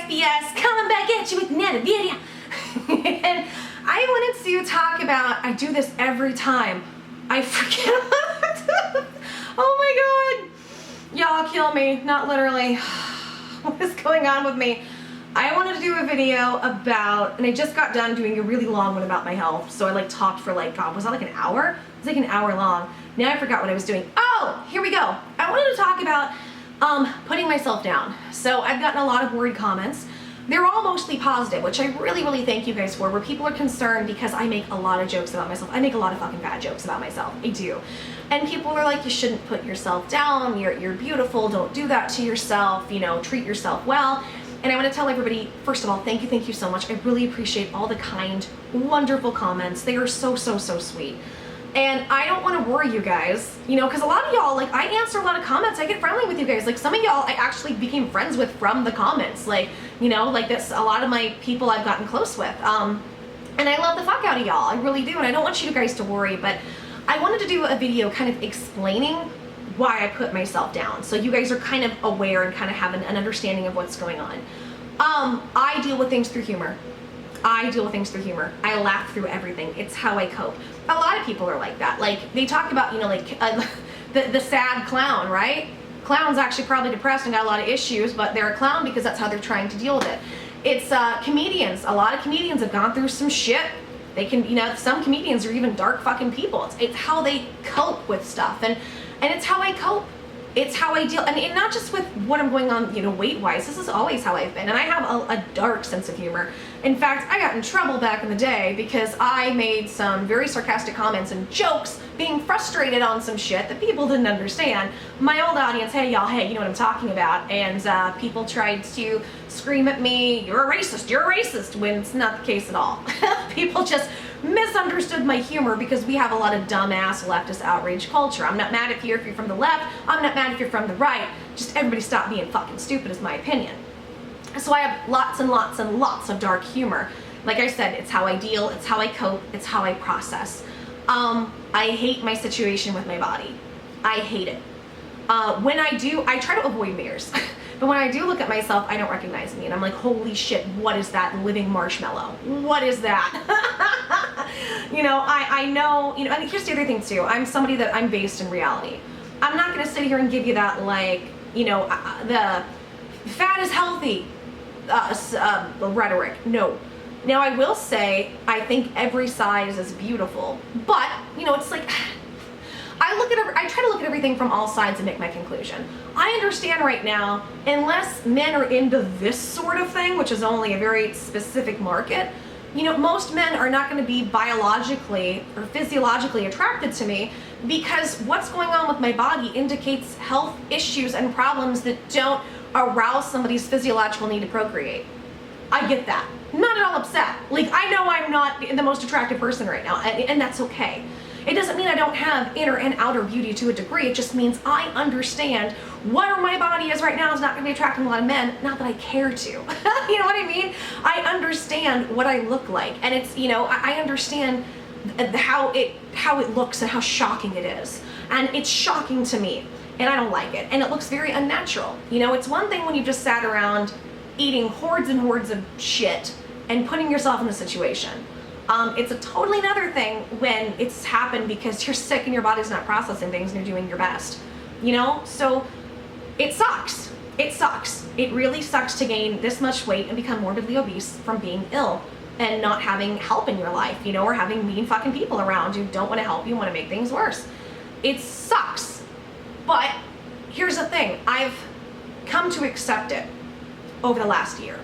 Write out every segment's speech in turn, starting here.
JoySparklebS coming back at you with another video. And I wanted to talk about, I do this every time. I forget about it. Oh my god. Y'all kill me. Not literally. What is going on with me? I wanted to do a video about, and I just got done doing a really long one about my health. So I like talked for like, God, was that like an hour? It was like an hour long. Now I forgot what I was doing. Oh, here we go. I wanted to talk about putting myself down. So I've gotten a lot of worried comments. They're all mostly positive, which I really, really thank you guys for, where people are concerned because I make a lot of jokes about myself. I make a lot of fucking bad jokes about myself. I do. And people are like, you shouldn't put yourself down. You're beautiful. Don't do that to yourself. You know, treat yourself well. And I want to tell everybody, first of all, thank you so much. I really appreciate all the kind, wonderful comments. They are so, so, so sweet. And I don't want to worry you guys, you know, because a lot of y'all, like, I answer a lot of comments. I get friendly with you guys. Like, some of y'all I actually became friends with from the comments. Like, you know, like this, a lot of my people I've gotten close with. And I love the fuck out of y'all. I really do. And I don't want you guys to worry, but I wanted to do a video kind of explaining why I put myself down. So you guys are kind of aware and kind of have an understanding of what's going on. I deal with things through humor. I deal with things through humor. I laugh through everything. It's how I cope. A lot of people are like that. Like, they talk about, you know, like the sad clown, right? Clown's actually probably depressed and got a lot of issues, but they're a clown because that's how they're trying to deal with it. It's comedians. A lot of comedians have gone through some shit. They can, you know, some comedians are even dark fucking people. It's how they cope with stuff. And it's how I cope. It's how I deal, and not just with what I'm going on, you know, weight-wise. This is always how I've been, and I have a dark sense of humor. In fact, I got in trouble back in the day because I made some very sarcastic comments and jokes, being frustrated on some shit that people didn't understand. My old audience, hey y'all, hey, you know what I'm talking about, and people tried to scream at me, you're a racist, when it's not the case at all. People just misunderstood my humor because we have a lot of dumbass leftist outrage culture. I'm not mad if you're from the left. I'm not mad if you're from the right. Just everybody stop being fucking stupid is my opinion. So I have lots and lots and lots of dark humor. Like I said, it's how I deal, it's how I cope, it's how I process. I hate my situation with my body. I hate it. When I do, I try to avoid mirrors. But when I do look at myself, I don't recognize me. And I'm like, holy shit, what is that living marshmallow? What is that? You know, I know, you know, and here's the other thing too. I'm somebody that I'm based in reality. I'm not going to sit here and give you that, like, you know, the fat is healthy rhetoric. No. Now, I will say, I think every size is beautiful. But, you know, it's like, I try to look at everything from all sides and make my conclusion. I understand right now, unless men are into this sort of thing, which is only a very specific market, you know, most men are not going to be biologically or physiologically attracted to me because what's going on with my body indicates health issues and problems that don't arouse somebody's physiological need to procreate. I get that. I'm not at all upset. Like, I know I'm not the most attractive person right now, and that's okay. It doesn't mean I don't have inner and outer beauty to a degree. It just means I understand what my body is right now is not going to be attracting a lot of men. Not that I care to. You know what I mean? I understand what I look like. And it's, you know, I understand how it looks and how shocking it is. And it's shocking to me. And I don't like it. And it looks very unnatural. You know, it's one thing when you just sat around eating hordes and hordes of shit and putting yourself in the situation. It's a totally another thing when it's happened because you're sick and your body's not processing things and you're doing your best, you know? So it sucks. It sucks. It really sucks to gain this much weight and become morbidly obese from being ill and not having help in your life, you know, or having mean fucking people around who don't want to help you, want to make things worse. It sucks. But here's the thing. I've come to accept it over the last year.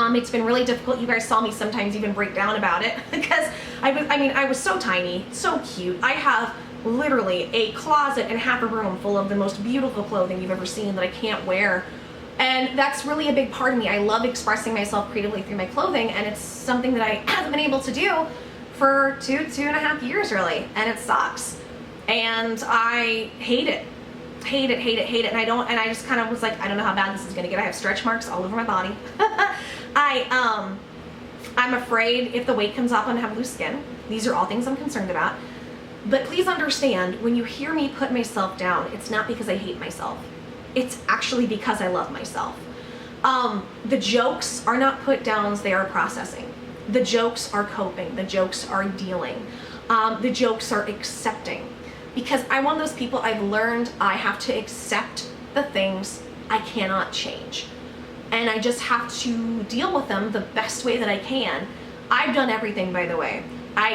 It's been really difficult. You guys saw me sometimes even break down about it because I was so tiny, so cute. I have literally a closet and half a room full of the most beautiful clothing you've ever seen that I can't wear. And that's really a big part of me. I love expressing myself creatively through my clothing, and it's something that I haven't been able to do for two and a half years really, and it sucks. And I hate it. Hate it. And I just kind of was like, I don't know how bad this is gonna get. I have stretch marks all over my body. I'm afraid if the weight comes up, I'm gonna have loose skin. These are all things I'm concerned about. But please understand, when you hear me put myself down, it's not because I hate myself. It's actually because I love myself. The jokes are not put downs, they are processing. The jokes are coping, the jokes are dealing, the jokes are accepting. Because I'm one of those people, I've learned I have to accept the things I cannot change. And I just have to deal with them the best way that I can. I've done everything, by the way.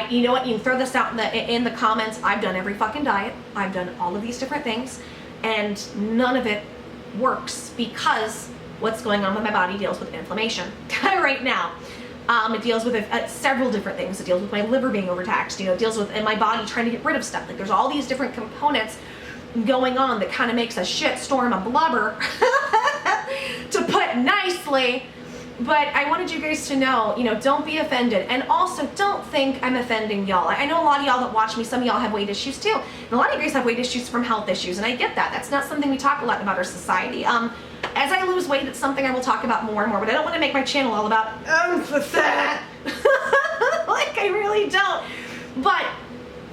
You know what, you can throw this out in the comments. I've done every fucking diet. I've done all of these different things, and none of it works because what's going on with my body deals with inflammation right now. It deals with several different things. It deals with my liver being overtaxed. You know, it deals with my body trying to get rid of stuff. Like, there's all these different components going on that kind of makes a shit storm of blubber, to put nicely. But I wanted you guys to know, you know, don't be offended. And also, don't think I'm offending y'all. I know a lot of y'all that watch me, some of y'all have weight issues too. And a lot of you guys have weight issues from health issues, and I get that. That's not something we talk a lot about our society. As I lose weight, it's something I will talk about more and more, but I don't want to make my channel all about, I'm fat. Like, I really don't. But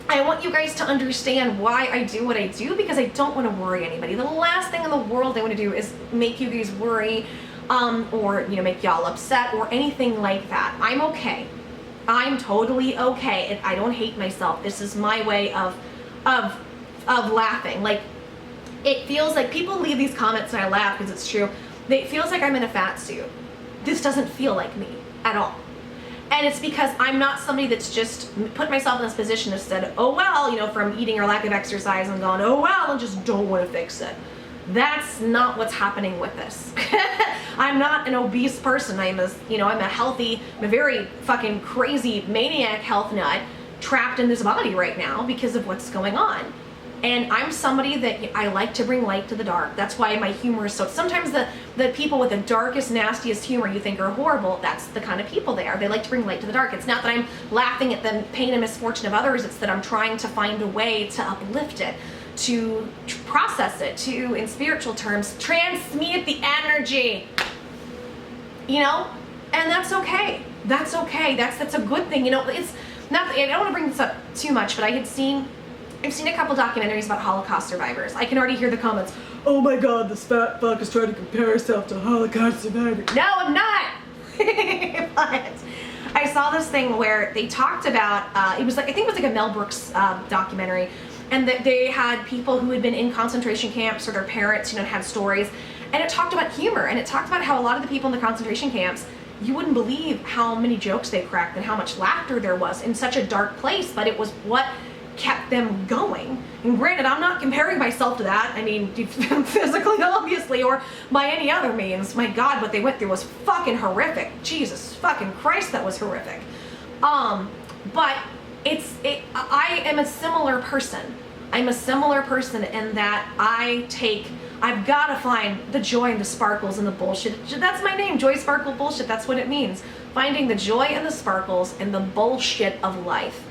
I want you guys to understand why I do what I do, because I don't want to worry anybody. The last thing in the world I want to do is make you guys worry, or, you know, make y'all upset or anything like that. I'm okay. I'm totally okay, and I don't hate myself. This is my way of laughing. Like, it feels like people leave these comments and I laugh because it's true. It feels like I'm in a fat suit. This doesn't feel like me at all. And it's because I'm not somebody that's just put myself in this position and said, oh well, you know, from eating or lack of exercise, and gone, oh well, and just don't want to fix it. That's not what's happening with this. I'm not an obese person. I'm a healthy, I'm a very fucking crazy maniac health nut trapped in this body right now because of what's going on. And I'm somebody that I like to bring light to the dark. That's why my humor is so, sometimes the people with the darkest, nastiest humor you think are horrible, that's the kind of people they are. They like to bring light to the dark. It's not that I'm laughing at the pain and misfortune of others, it's that I'm trying to find a way to uplift it, to process it, to, in spiritual terms, transmute the energy. You know? And that's okay. That's okay. That's a good thing. You know, it's not, I don't want to bring this up too much, but I've seen a couple documentaries about Holocaust survivors. I can already hear the comments, oh my god, this fat fuck is trying to compare herself to a Holocaust survivor. No, I'm not! But I saw this thing where they talked about, it was like, I think it was like a Mel Brooks documentary, and that they had people who had been in concentration camps, or their parents, you know, had stories, and it talked about humor, and it talked about how a lot of the people in the concentration camps, you wouldn't believe how many jokes they cracked and how much laughter there was in such a dark place, but it was what kept them going. And granted, I'm not comparing myself to that. I mean, physically, obviously, or by any other means. My God, what they went through was fucking horrific. Jesus fucking Christ, that was horrific. But I am a similar person. I'm a similar person in that I've got to find the joy and the sparkles and the bullshit. That's my name, Joy Sparkle Bullshit. That's what it means. Finding the joy and the sparkles and the bullshit of life,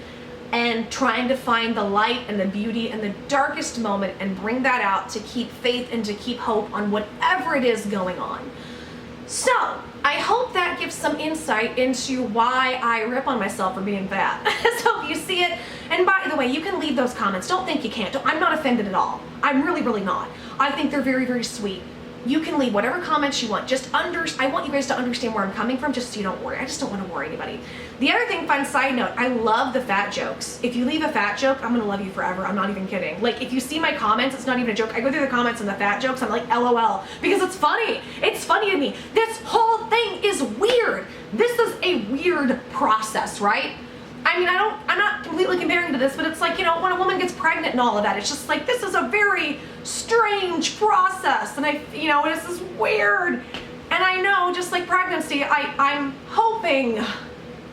and trying to find the light and the beauty in the darkest moment and bring that out to keep faith and to keep hope on whatever it is going on. So, I hope that gives some insight into why I rip on myself for being fat. So if you see it, and by the way, you can leave those comments. Don't think you can't. I'm not offended at all. I'm really, really not. I think they're very, very sweet. You can leave whatever comments you want. I want you guys to understand where I'm coming from, just so you don't worry. I just don't want to worry anybody. The other thing, fun side note, I love the fat jokes. If you leave a fat joke, I'm gonna love you forever. I'm not even kidding. Like, if you see my comments, it's not even a joke. I go through the comments and the fat jokes, I'm like, LOL, because it's funny. It's funny to me. This whole thing is weird. This is a weird process, right? I mean, I'm not completely comparing to this, but it's like, you know, when a woman gets pregnant and all of that, it's just like, this is a very strange process, and this is weird. And I know, just like pregnancy, I'm hoping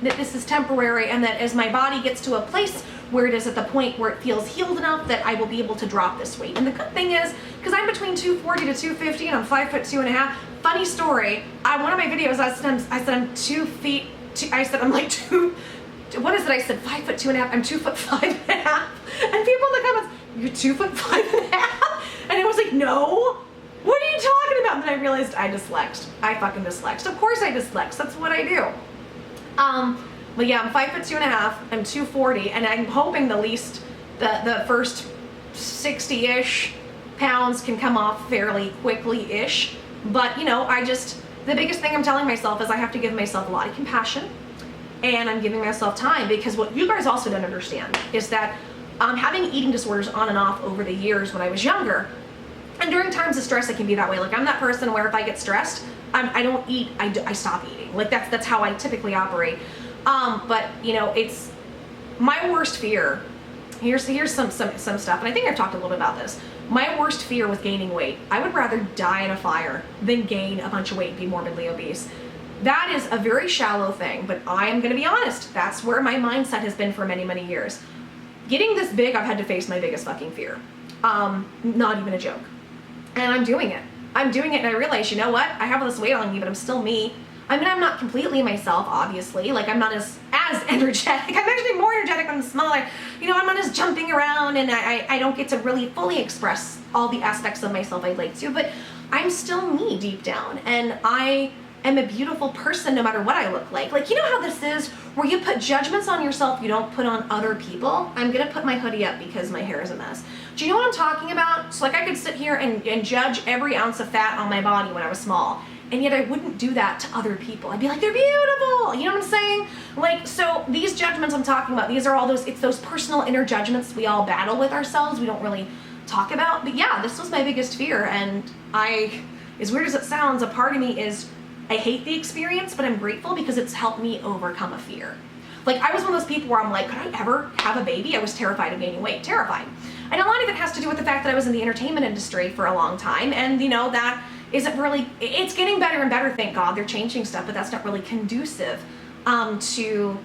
that this is temporary, and that as my body gets to a place where it is at the point where it feels healed enough, that I will be able to drop this weight. And the good thing is, because I'm between 240 to 250, and I'm 5'2.5", funny story, one of my videos, I said I'm 2 feet, I said I'm like 2, what is it? I said 5'2.5". I'm 2'5.5", and people in the comments, "You're 2'5.5", and I was like, "No, what are you talking about?" And then I realized I dyslexed. I fucking dyslexed. Of course I dyslex. That's what I do. But yeah, I'm 5'2.5". I'm 240, and I'm hoping the least the first 60-ish pounds can come off fairly quickly-ish. But you know, the biggest thing I'm telling myself is I have to give myself a lot of compassion, and I'm giving myself time, because what you guys also don't understand is that having eating disorders on and off over the years when I was younger, and during times of stress, it can be that way. Like, I'm that person where if I get stressed, I don't eat, I stop eating. Like, that's how I typically operate. But you know, it's my worst fear. Here's some stuff, and I think I've talked a little bit about this. My worst fear with gaining weight, I would rather die in a fire than gain a bunch of weight and be morbidly obese. That is a very shallow thing, but I am going to be honest. That's where my mindset has been for many, many years. Getting this big, I've had to face my biggest fucking fear. Not even a joke. And I'm doing it. I'm doing it, and I realize, you know what? I have all this weight on me, but I'm still me. I mean, I'm not completely myself, obviously. Like, I'm not as energetic. I'm actually more energetic when I'm smaller. You know, I'm not as jumping around, and I don't get to really fully express all the aspects of myself I'd like to, but I'm still me deep down, and I am a beautiful person no matter what I look like. Like, you know how this is, where you put judgments on yourself you don't put on other people? I'm gonna put my hoodie up because my hair is a mess. Do you know what I'm talking about? So, like, I could sit here and judge every ounce of fat on my body when I was small, and yet I wouldn't do that to other people. I'd be like, they're beautiful. You know what I'm saying? Like, so these judgments I'm talking about, these are all it's those personal inner judgments we all battle with ourselves, we don't really talk about. But yeah, this was my biggest fear, and as weird as it sounds, a part of me is, I hate the experience, but I'm grateful because it's helped me overcome a fear. Like, I was one of those people where I'm like, could I ever have a baby? I was terrified of gaining weight, terrified. And a lot of it has to do with the fact that I was in the entertainment industry for a long time, and you know, that isn't really, it's getting better and better, thank God. They're changing stuff, but that's not really conducive to,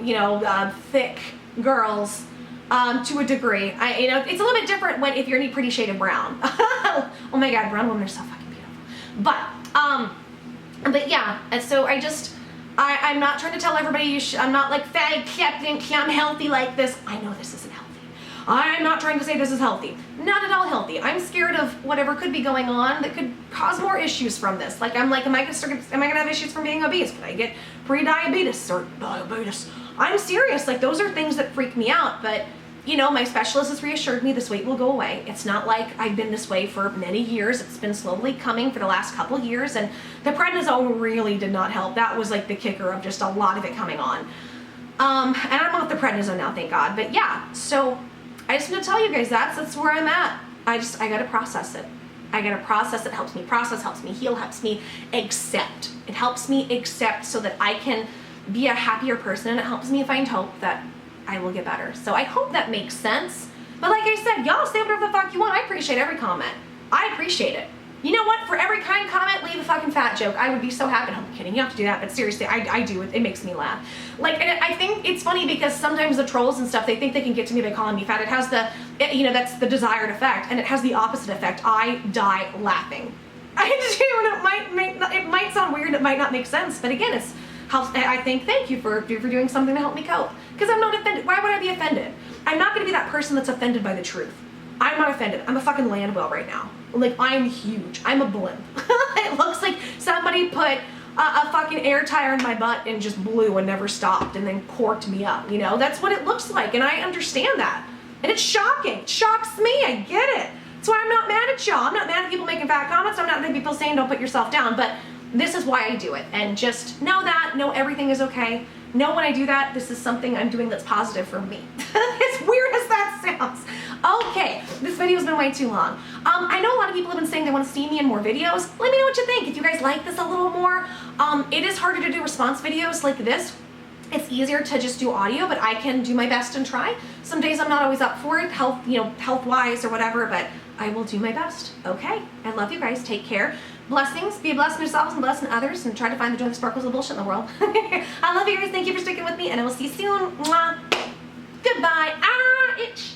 you know, thick girls to a degree. You know, it's a little bit different if you're any pretty shade of brown. Oh my God, brown women are so fucking beautiful. But yeah, and so I'm not trying to tell everybody I'm not like fat, I'm healthy like this. I know this isn't healthy. I'm not trying to say this is healthy. Not at all healthy. I'm scared of whatever could be going on that could cause more issues from this. Like, am I gonna have issues from being obese? Could I get pre-diabetes or diabetes? I'm serious. Like, those are things that freak me out, but you know, my specialist has reassured me this weight will go away. It's not like I've been this way for many years. It's been slowly coming for the last couple of years, and the prednisone really did not help. That was like the kicker of just a lot of it coming on. And I'm off the prednisone now, thank God. But yeah, so I just want to tell you guys that's where I'm at. I gotta process it. I gotta process it. Helps me process, helps me heal, helps me accept. It helps me accept so that I can be a happier person, and it helps me find hope that I will get better. So I hope that makes sense. But like I said, y'all say whatever the fuck you want. I appreciate every comment. I appreciate it. You know what? For every kind comment, leave a fucking fat joke. I would be so happy. I'm kidding. You have to do that, but seriously, I do it. It makes me laugh. Like, and I think it's funny because sometimes the trolls and stuff, they think they can get to me by calling me fat. It has you know, that's the desired effect, and it has the opposite effect. I die laughing. I do, and it might sound weird. It might not make sense, but again, it's helps. I think thank you for doing something to help me cope. Because I'm not offended. Why would I be offended? I'm not going to be that person that's offended by the truth. I'm not offended. I'm a fucking land whale right now. Like, I'm huge. I'm a blimp. It looks like somebody put a fucking air tire in my butt and just blew and never stopped and then corked me up. You know, that's what it looks like, and I understand that. And it's shocking. It shocks me. I get it. That's why I'm not mad at y'all. I'm not mad at people making fat comments. I'm not mad at people saying don't put yourself down. But this is why I do it. And just know everything is okay. Know when I do that, this is something I'm doing that's positive for me. As weird as that sounds. Okay, this video's been way too long. I know a lot of people have been saying they want to see me in more videos. Let me know what you think. If you guys like this a little more, it is harder to do response videos like this. It's easier to just do audio, but I can do my best and try. Some days I'm not always up for it, health-wise or whatever, but I will do my best. Okay, I love you guys. Take care. Blessings. Be a blessing yourselves and blessing others, and try to find the joy, the sparkles of bullshit in the world. I love you guys. Thank you for sticking with me, and I will see you soon. Mwah. Goodbye. Ah, itch.